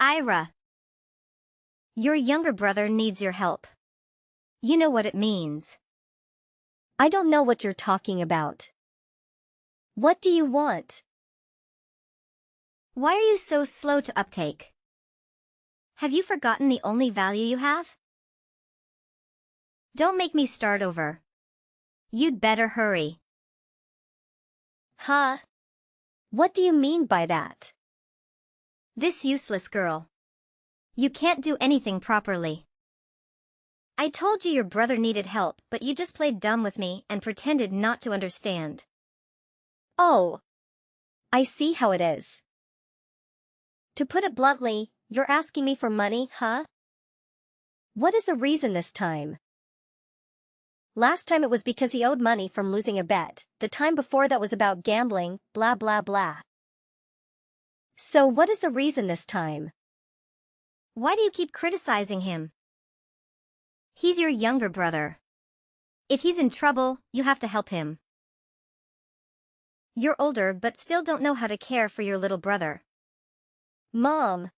Ira, your younger brother needs your help. You know what it means. I don't know what you're talking about. What do you want? Why are you so slow to uptake? Have you forgotten the only value you have? Don't make me start over. You'd better hurry. Huh? What do you mean by that? This useless girl. You can't do anything properly. I told you your brother needed help, but you just played dumb with me and pretended not to understand. Oh. I see how it is. To put it bluntly, you're asking me for money, huh? What is the reason this time? Last time it was because he owed money from losing a bet, the time before that was about gambling, blah blah blah. So what is the reason this time? Why do you keep criticizing him? He's your younger brother. If he's in trouble, you have to help him. You're older but still don't know how to care for your little brother. Mom.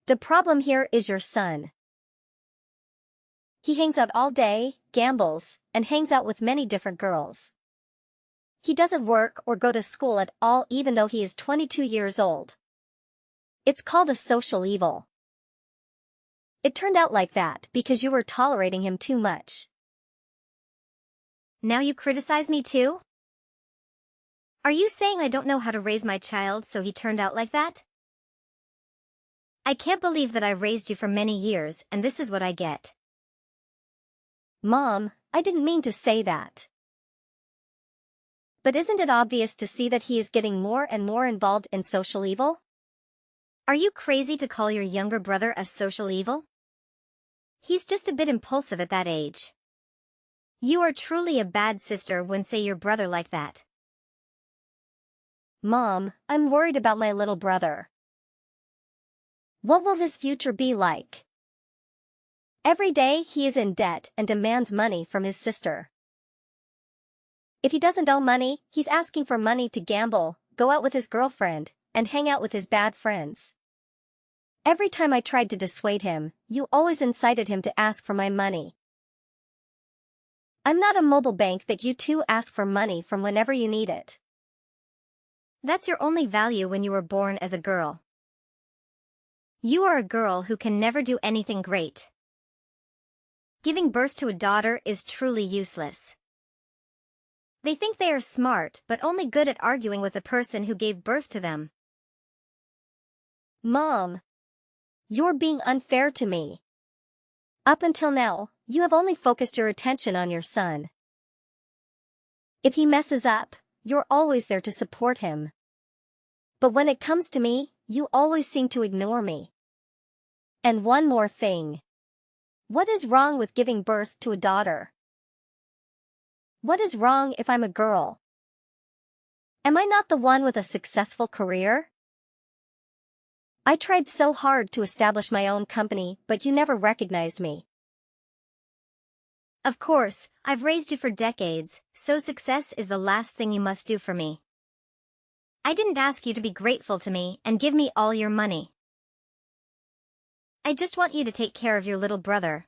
The problem here is your son. He hangs out all day, gambles, and hangs out with many different girls. He doesn't work or go to school at all even though he is 22 years old. It's called a social evil. It turned out like that because you were tolerating him too much. Now you criticize me too? Are you saying I don't know how to raise my child so he turned out like that? I can't believe that I raised you for many years and this is what I get. Mom, I didn't mean to say that. But isn't it obvious to see that he is getting more and more involved in social evil? Are you crazy to call your younger brother a social evil? He's just a bit impulsive at that age. You are truly a bad sister when say your brother like that. Mom, I'm worried about my little brother. What will his future be like? Every day he is in debt and demands money from his sister. If he doesn't owe money, he's asking for money to gamble, go out with his girlfriend, and hang out with his bad friends. Every time I tried to dissuade him, you always incited him to ask for my money. I'm not a mobile bank that you two ask for money from whenever you need it. That's your only value when you were born as a girl. You are a girl who can never do anything great. Giving birth to a daughter is truly useless. They think they are smart but only good at arguing with the person who gave birth to them. Mom. You're being unfair to me. Up until now, you have only focused your attention on your son. If he messes up, you're always there to support him. But when it comes to me, you always seem to ignore me. And one more thing. What is wrong with giving birth to a daughter? What is wrong if I'm a girl? Am I not the one with a successful career? I tried so hard to establish my own company, but you never recognized me. Of course, I've raised you for decades, so success is the last thing you must do for me. I didn't ask you to be grateful to me and give me all your money. I just want you to take care of your little brother.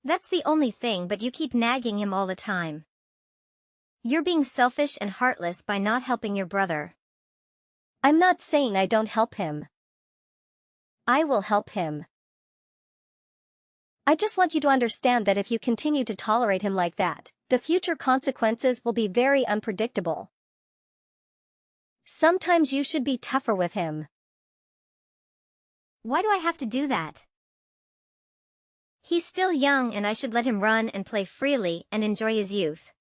That's the only thing, but you keep nagging him all the time. You're being selfish and heartless by not helping your brother. I'm not saying I don't help him. I will help him. I just want you to understand that if you continue to tolerate him like that, the future consequences will be very unpredictable. Sometimes you should be tougher with him. Why do I have to do that? He's still young and I should let him run and play freely and enjoy his youth.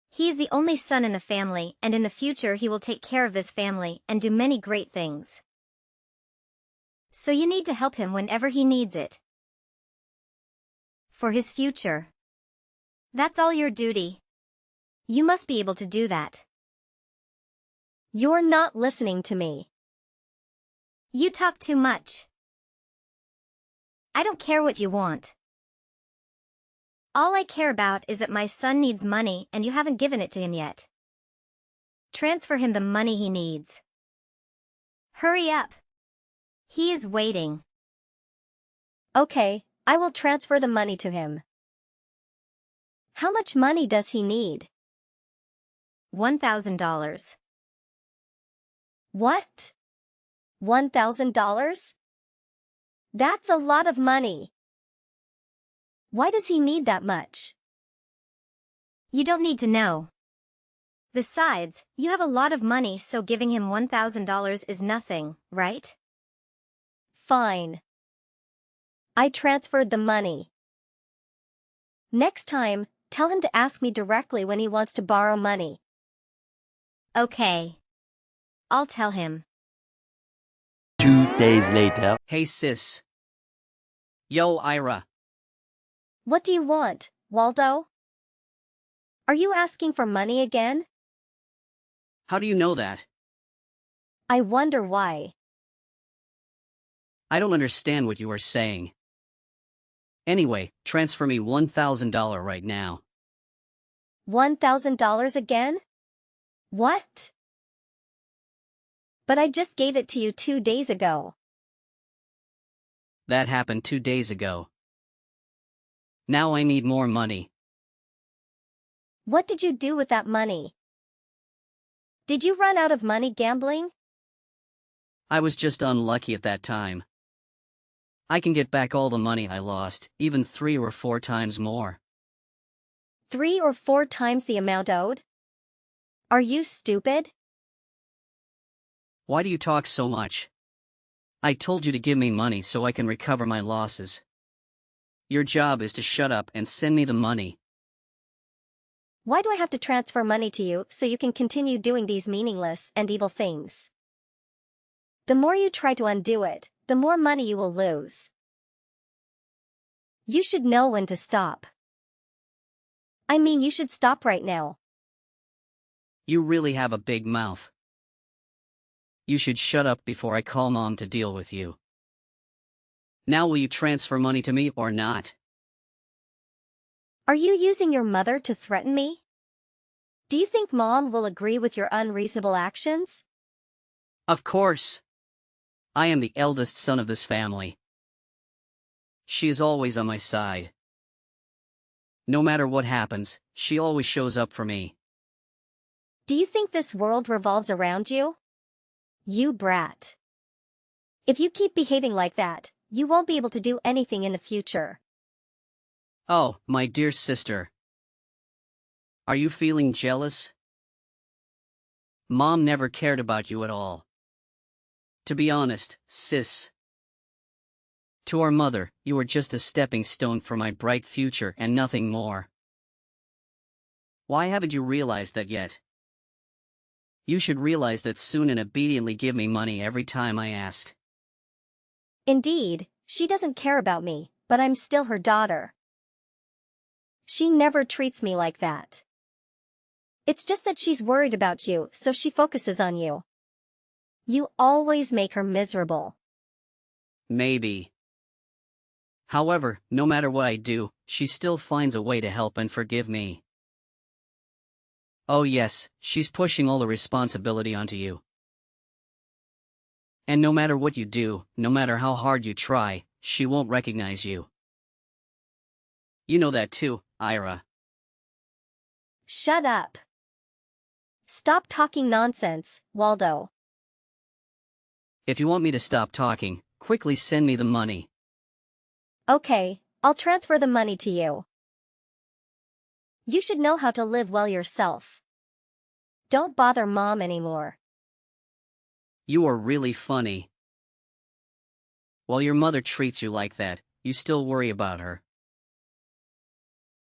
He is the only son in the family, and in the future he will take care of this family and do many great things. So you need to help him whenever he needs it. For his future. That's all your duty. You must be able to do that. You're not listening to me. You talk too much. I don't care what you want. All I care about is that my son needs money and you haven't given it to him yet. Transfer him the money he needs. Hurry up. He is waiting. Okay, I will transfer the money to him. How much money does he need? $1,000. What? $1,000? That's a lot of money. Why does he need that much? You don't need to know. Besides, you have a lot of money, so giving him $1,000 is nothing, right? Fine. I transferred the money. Next time, tell him to ask me directly when he wants to borrow money. Okay. I'll tell him. 2 days later. Hey sis. Yo Ira. What do you want, Waldo? Are you asking for money again? How do you know that? I wonder why. I don't understand what you are saying. Anyway, transfer me $1,000 right now. $1,000 again? What? But I just gave it to you 2 days ago. That happened 2 days ago. Now I need more money. What did you do with that money? Did you run out of money gambling? I was just unlucky at that time. I can get back all the money I lost, even 3 or 4 times more. 3 or 4 times the amount owed? Are you stupid? Why do you talk so much? I told you to give me money so I can recover my losses. Your job is to shut up and send me the money. Why do I have to transfer money to you so you can continue doing these meaningless and evil things? The more you try to undo it, the more money you will lose. You should know when to stop. I mean, you should stop right now. You really have a big mouth. You should shut up before I call Mom to deal with you. Now will you transfer money to me or not? Are you using your mother to threaten me? Do you think Mom will agree with your unreasonable actions? Of course. I am the eldest son of this family. She is always on my side. No matter what happens, she always shows up for me. Do you think this world revolves around you? You brat. If you keep behaving like that, you won't be able to do anything in the future. Oh, my dear sister. Are you feeling jealous? Mom never cared about you at all. To be honest, sis. To our mother, you are just a stepping stone for my bright future and nothing more. Why haven't you realized that yet? You should realize that soon and obediently give me money every time I ask. Indeed, she doesn't care about me, but I'm still her daughter. She never treats me like that. It's just that she's worried about you, so she focuses on you. You always make her miserable. Maybe. However, no matter what I do, she still finds a way to help and forgive me. Oh yes, she's pushing all the responsibility onto you. And no matter what you do, no matter how hard you try, she won't recognize you. You know that too, Ira. Shut up. Stop talking nonsense, Waldo. If you want me to stop talking, quickly send me the money. Okay, I'll transfer the money to you. You should know how to live well yourself. Don't bother Mom anymore. You are really funny. While your mother treats you like that, you still worry about her.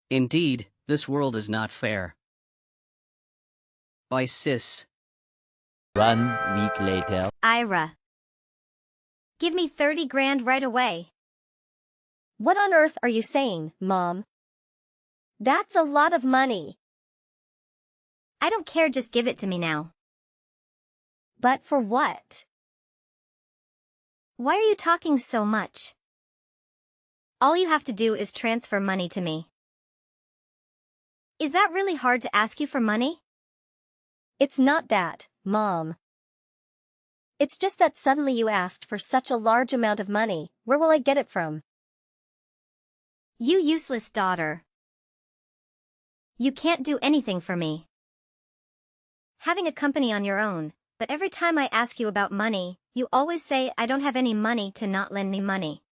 Indeed, this world is not fair. Bye, sis. 1 week later. Ira. Give me 30 grand right away. What on earth are you saying, Mom? That's a lot of money. I don't care, just give it to me now. But for what? Why are you talking so much? All you have to do is transfer money to me. Is that really hard to ask you for money? It's not that, Mom. It's just that suddenly you asked for such a large amount of money. Where will I get it from? You useless daughter. You can't do anything for me. Having a company on your own, but every time I ask you about money, you always say I don't have any money to not lend me money.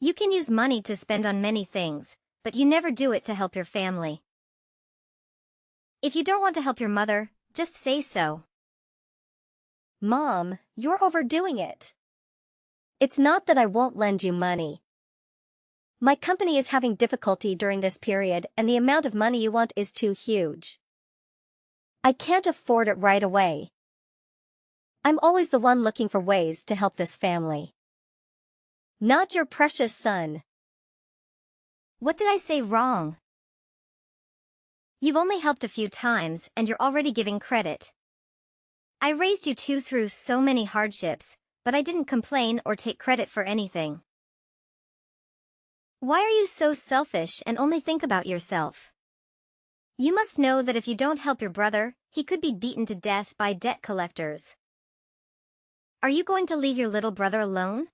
You can use money to spend on many things, but you never do it to help your family. If you don't want to help your mother, just say so. Mom, you're overdoing it. It's not that I won't lend you money. My company is having difficulty during this period and the amount of money you want is too huge. I can't afford it right away. I'm always the one looking for ways to help this family. Not your precious son. What did I say wrong? You've only helped a few times and you're already giving credit. I raised you two through so many hardships, but I didn't complain or take credit for anything. Why are you so selfish and only think about yourself? You must know that if you don't help your brother, he could be beaten to death by debt collectors. Are you going to leave your little brother alone?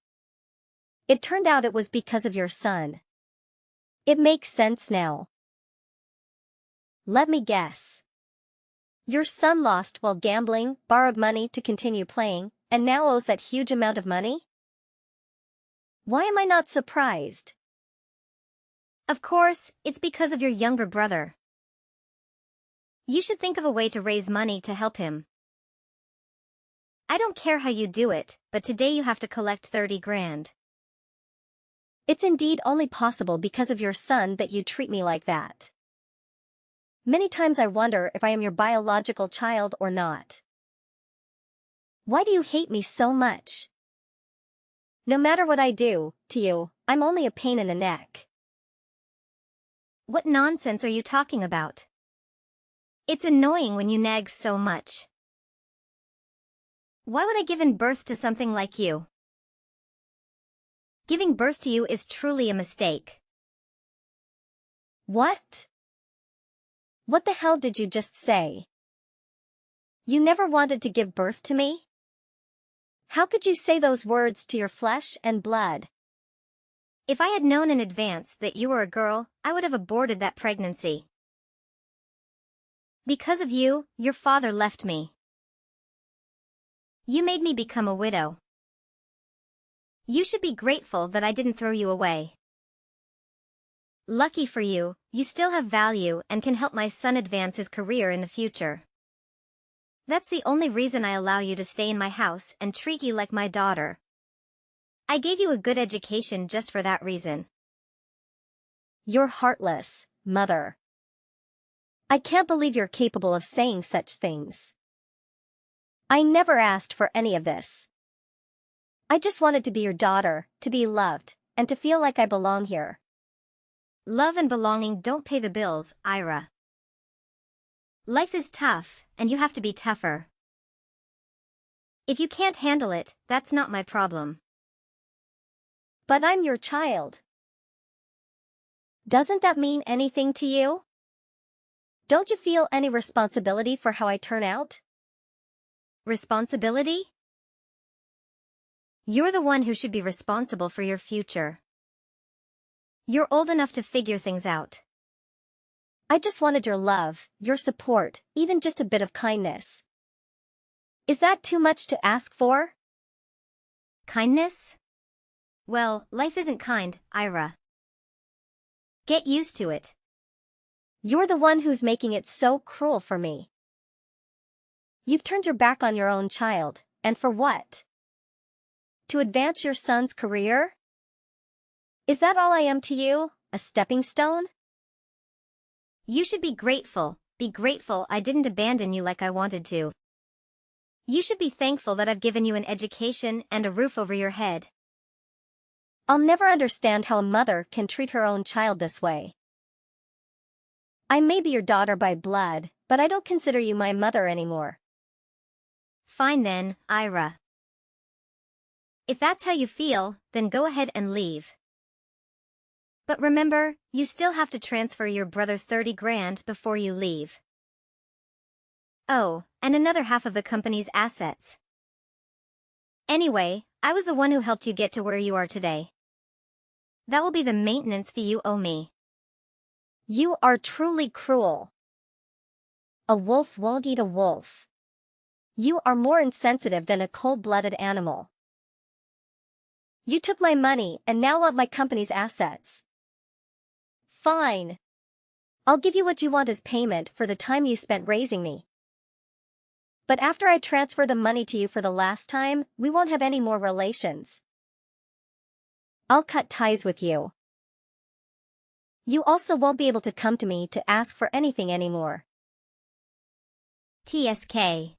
It turned out it was because of your son. It makes sense now. Let me guess. Your son lost while gambling, borrowed money to continue playing, and now owes that huge amount of money? Why am I not surprised? Of course, it's because of your younger brother. You should think of a way to raise money to help him. I don't care how you do it, but today you have to collect 30 grand. It's indeed only possible because of your son that you treat me like that. Many times I wonder if I am your biological child or not. Why do you hate me so much? No matter what I do, to you, I'm only a pain in the neck. What nonsense are you talking about? It's annoying when you nag so much. Why would I give in birth to something like you? Giving birth to you is truly a mistake. What? What the hell did you just say? You never wanted to give birth to me? How could you say those words to your flesh and blood? If I had known in advance that you were a girl, I would have aborted that pregnancy. Because of you, your father left me. You made me become a widow. You should be grateful that I didn't throw you away. Lucky for you, you still have value and can help my son advance his career in the future. That's the only reason I allow you to stay in my house and treat you like my daughter. I gave you a good education just for that reason. You're heartless, Mother. I can't believe you're capable of saying such things. I never asked for any of this. I just wanted to be your daughter, to be loved, and to feel like I belong here. Love and belonging don't pay the bills, Ira. Life is tough, and you have to be tougher. If you can't handle it, that's not my problem. But I'm your child. Doesn't that mean anything to you? Don't you feel any responsibility for how I turn out? Responsibility? You're the one who should be responsible for your future. You're old enough to figure things out. I just wanted your love, your support, even just a bit of kindness. Is that too much to ask for? Kindness? Well, life isn't kind, Ira. Get used to it. You're the one who's making it so cruel for me. You've turned your back on your own child, and for what? To advance your son's career? Is that all I am to you, a stepping stone? You should be grateful I didn't abandon you like I wanted to. You should be thankful that I've given you an education and a roof over your head. I'll never understand how a mother can treat her own child this way. I may be your daughter by blood, but I don't consider you my mother anymore. Fine then, Ira. If that's how you feel, then go ahead and leave. But remember, you still have to transfer your brother 30 grand before you leave. Oh, and another half of the company's assets. Anyway, I was the one who helped you get to where you are today. That will be the maintenance fee you owe me. You are truly cruel. A wolf won't eat a wolf. You are more insensitive than a cold-blooded animal. You took my money and now want my company's assets. Fine. I'll give you what you want as payment for the time you spent raising me. But after I transfer the money to you for the last time, we won't have any more relations. I'll cut ties with you. You also won't be able to come to me to ask for anything anymore. TSK.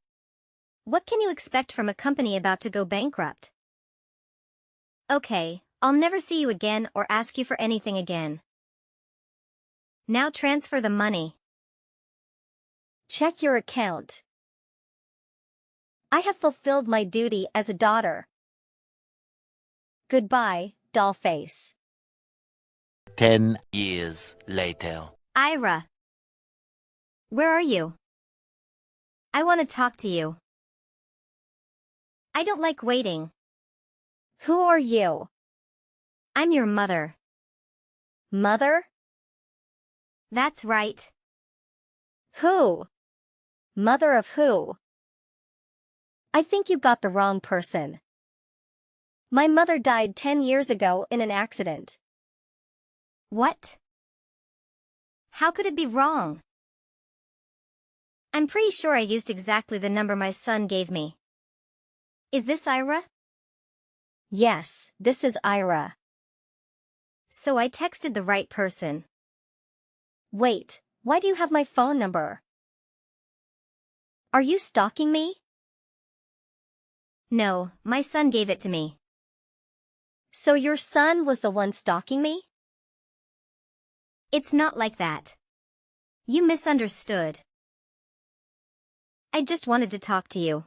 What can you expect from a company about to go bankrupt? Okay, I'll never see you again or ask you for anything again. Now transfer the money. Check your account. I have fulfilled my duty as a daughter. Goodbye, dollface. 10 years later. Ira. Where are you? I want to talk to you. I don't like waiting. Who are you? I'm your mother. Mother? That's right. Who? Mother of who? I think you got the wrong person. My mother died 10 years ago in an accident. What? How could it be wrong? I'm pretty sure I used exactly the number my son gave me. Is this Ira? Yes, this is Ira. So I texted the right person. Wait, why do you have my phone number? Are you stalking me? No, my son gave it to me. So your son was the one stalking me? It's not like that. You misunderstood. I just wanted to talk to you.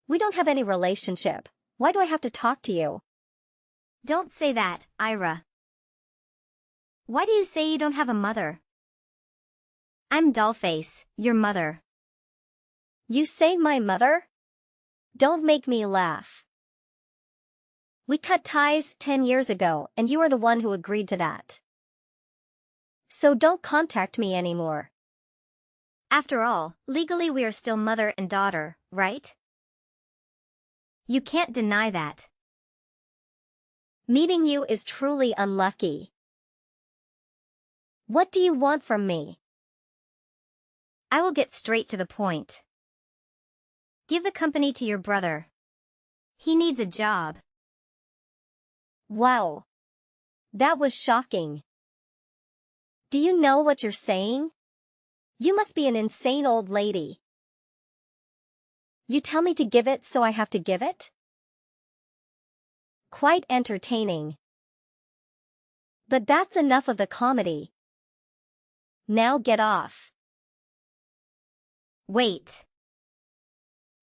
We don't have any relationship. Why do I have to talk to you? Don't say that, Ira. Why do you say you don't have a mother? I'm Dollface, your mother. You say my mother? Don't make me laugh. We cut ties 10 years ago and you are the one who agreed to that. So don't contact me anymore. After all, legally we are still mother and daughter, right? You can't deny that. Meeting you is truly unlucky. What do you want from me? I will get straight to the point. Give the company to your brother. He needs a job. Wow. That was shocking. Do you know what you're saying? You must be an insane old lady. You tell me to give it, so I have to give it? Quite entertaining. But that's enough of the comedy. Now get off. Wait.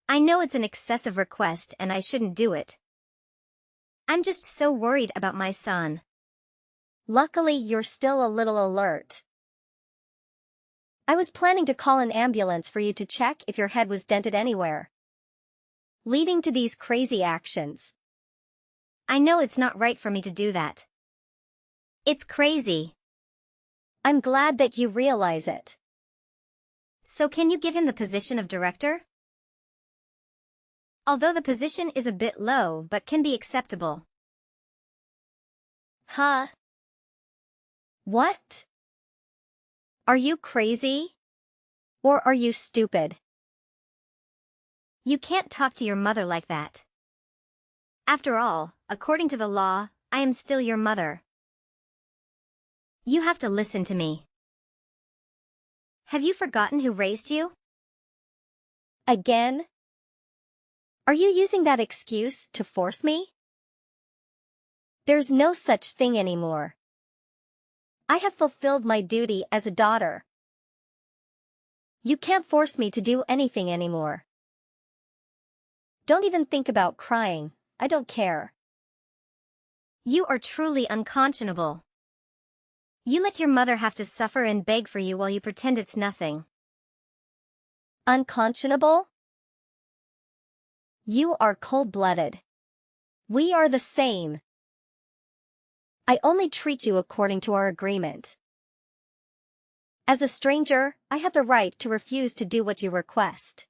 I know it's an excessive request and I shouldn't do it. I'm just so worried about my son. Luckily, you're still a little alert. I was planning to call an ambulance for you to check if your head was dented anywhere, leading to these crazy actions. I know it's not right for me to do that. It's crazy. I'm glad that you realize it. So can you give him the position of director? Although the position is a bit low but can be acceptable. Huh? What? Are you crazy? Or are you stupid? You can't talk to your mother like that. After all, according to the law, I am still your mother. You have to listen to me. Have you forgotten who raised you? Again? Are you using that excuse to force me? There's no such thing anymore. I have fulfilled my duty as a daughter. You can't force me to do anything anymore. Don't even think about crying. I don't care. You are truly unconscionable. You let your mother have to suffer and beg for you while you pretend it's nothing. Unconscionable? You are cold-blooded. We are the same. I only treat you according to our agreement. As a stranger, I have the right to refuse to do what you request.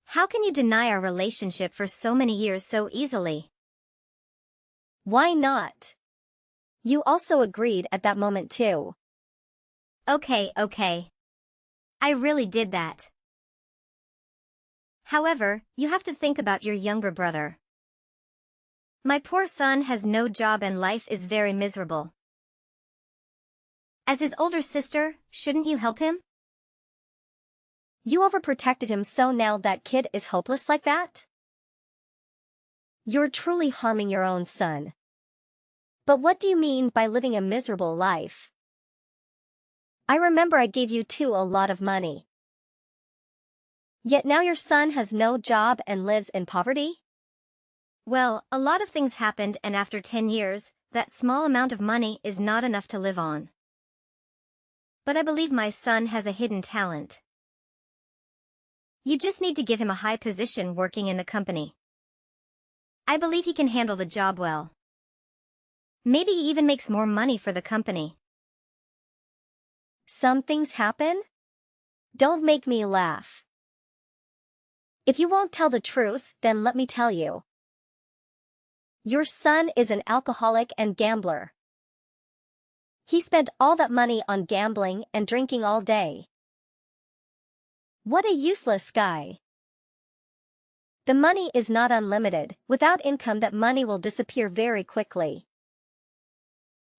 How can you deny our relationship for so many years so easily? Why not? You also agreed at that moment too. Okay. I really did that. However, you have to think about your younger brother. My poor son has no job and life is very miserable. As his older sister, shouldn't you help him? You overprotected him, so now that kid is hopeless like that? You're truly harming your own son. But what do you mean by living a miserable life? I remember I gave you two a lot of money. Yet now your son has no job and lives in poverty? Well, a lot of things happened, and after 10 years, that small amount of money is not enough to live on. But I believe my son has a hidden talent. You just need to give him a high position working in the company. I believe he can handle the job well. Maybe he even makes more money for the company. Some things happen? Don't make me laugh. If you won't tell the truth, then let me tell you. Your son is an alcoholic and gambler. He spent all that money on gambling and drinking all day. What a useless guy. The money is not unlimited. Without income, that money will disappear very quickly.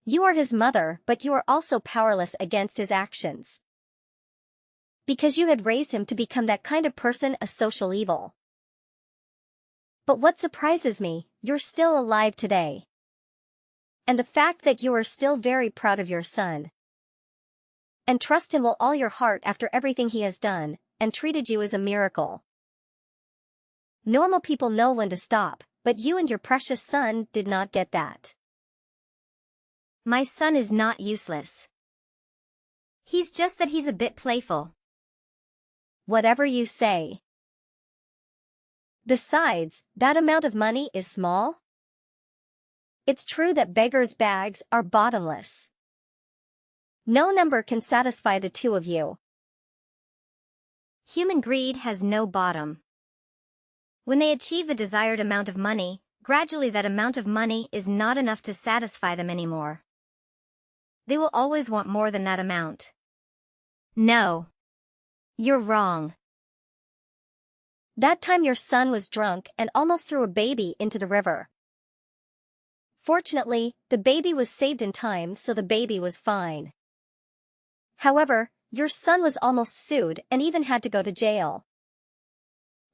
You are his mother, but you are also powerless against his actions. Because you had raised him to become that kind of person, a social evil. But what surprises me, you're still alive today. And the fact that you are still very proud of your son. And trust him with all your heart after everything he has done, and treated you as a miracle. Normal people know when to stop, but you and your precious son did not get that. My son is not useless. He's just that he's a bit playful. Whatever you say. Besides, that amount of money is small. It's true that beggars' bags are bottomless. No number can satisfy the two of you. Human greed has no bottom. When they achieve the desired amount of money, gradually that amount of money is not enough to satisfy them anymore. They will always want more than that amount. No. You're wrong. That time your son was drunk and almost threw a baby into the river. Fortunately, the baby was saved in time, so the baby was fine. However, your son was almost sued and even had to go to jail.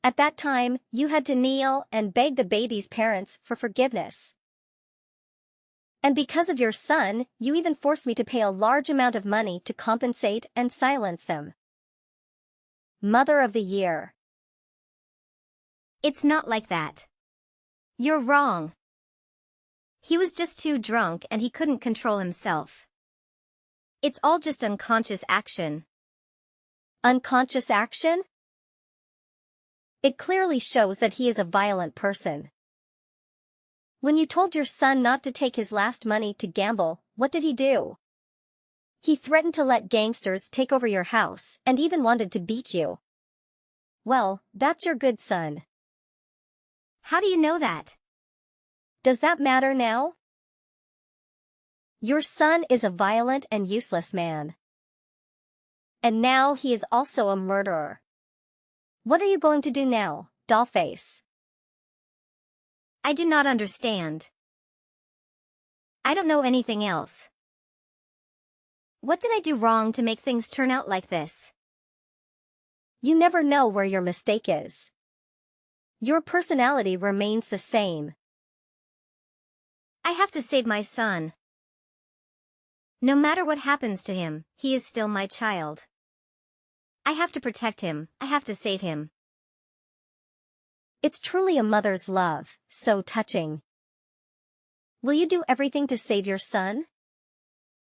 At that time, you had to kneel and beg the baby's parents for forgiveness. And because of your son, you even forced me to pay a large amount of money to compensate and silence them. Mother of the Year. It's not like that. You're wrong. He was just too drunk and he couldn't control himself. It's all just unconscious action. Unconscious action? It clearly shows that he is a violent person. When you told your son not to take his last money to gamble, what did he do? He threatened to let gangsters take over your house and even wanted to beat you. Well, that's your good son. How do you know that? Does that matter now? Your son is a violent and useless man. And now he is also a murderer. What are you going to do now, Dollface? I do not understand. I don't know anything else. What did I do wrong to make things turn out like this? You never know where your mistake is. Your personality remains the same. I have to save my son. No matter what happens to him, he is still my child. I have to protect him, I have to save him. It's truly a mother's love, so touching. Will you do everything to save your son?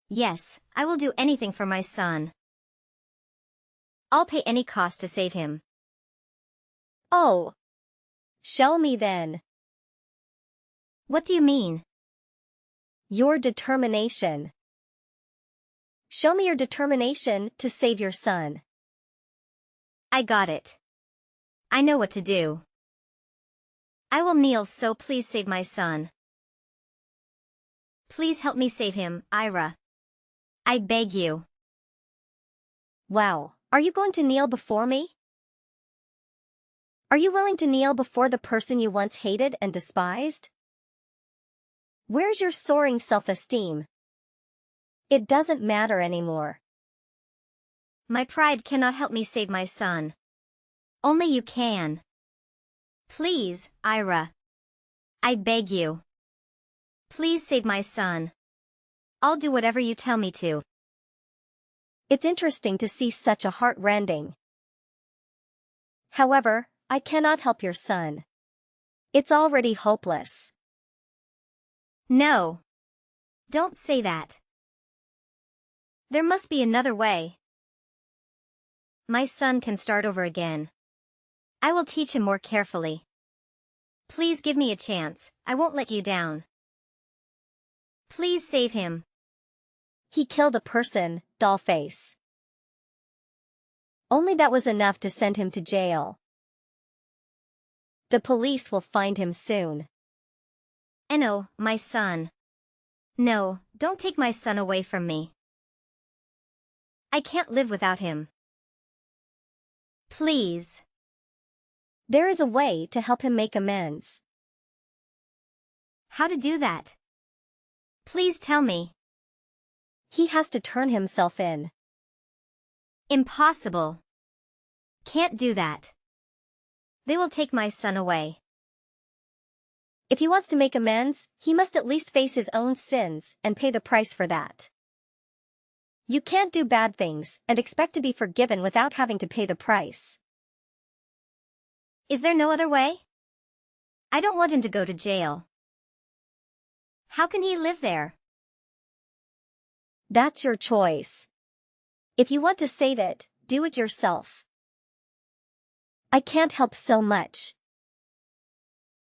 Yes, I will do anything for my son. I'll pay any cost to save him. Oh. Show me then. What do you mean? Your determination. Show me your determination to save your son. I got it. I know what to do. I will kneel, so please save my son. Please help me save him, Ira. I beg you. Wow, are you going to kneel before me? Are you willing to kneel before the person you once hated and despised? Where's your soaring self-esteem? It doesn't matter anymore. My pride cannot help me save my son. Only you can. Please, Ira. I beg you. Please save my son. I'll do whatever you tell me to. It's interesting to see such a heart-rending. However, I cannot help your son. It's already hopeless. No. Don't say that. There must be another way. My son can start over again. I will teach him more carefully. Please give me a chance, I won't let you down. Please save him. He killed a person, Dollface. Only that was enough to send him to jail. The police will find him soon. Eno, my son. No, don't take my son away from me. I can't live without him. Please. There is a way to help him make amends. How to do that? Please tell me. He has to turn himself in. Impossible. Can't do that. They will take my son away. If he wants to make amends, he must at least face his own sins and pay the price for that. You can't do bad things and expect to be forgiven without having to pay the price. Is there no other way? I don't want him to go to jail. How can he live there? That's your choice. If you want to save it, do it yourself. I can't help so much.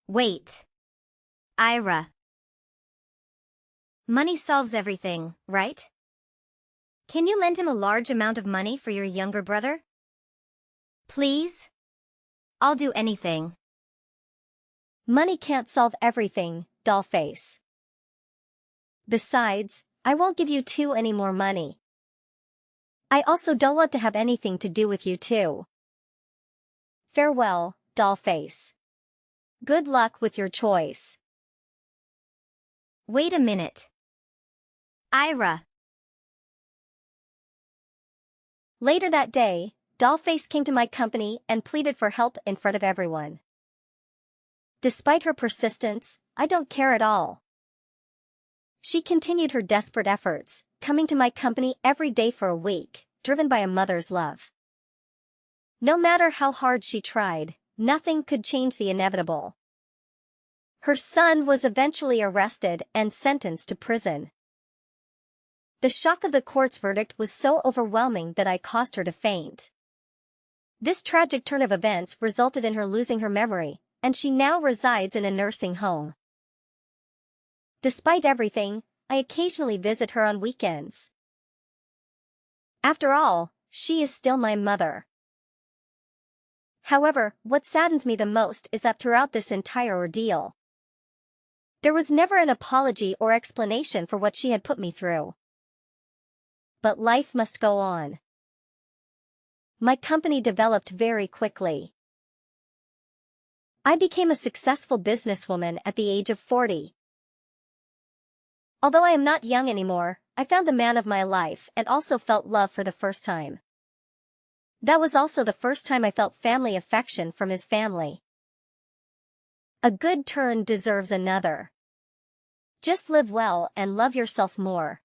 Wait. Ira. Money solves everything, right? Can you lend him a large amount of money for your younger brother? Please? I'll do anything. Money can't solve everything, Dollface. Besides, I won't give you two any more money. I also don't want to have anything to do with you too. Farewell, Dollface. Good luck with your choice. Wait a minute. Ira. Later that day, Dollface came to my company and pleaded for help in front of everyone. Despite her persistence, I don't care at all. She continued her desperate efforts, coming to my company every day for a week, driven by a mother's love. No matter how hard she tried, nothing could change the inevitable. Her son was eventually arrested and sentenced to prison. The shock of the court's verdict was so overwhelming that I caused her to faint. This tragic turn of events resulted in her losing her memory, and she now resides in a nursing home. Despite everything, I occasionally visit her on weekends. After all, she is still my mother. However, what saddens me the most is that throughout this entire ordeal, there was never an apology or explanation for what she had put me through. But life must go on. My company developed very quickly. I became a successful businesswoman at the age of 40. Although I am not young anymore, I found the man of my life and also felt love for the first time. That was also the first time I felt family affection from his family. A good turn deserves another. Just live well and love yourself more.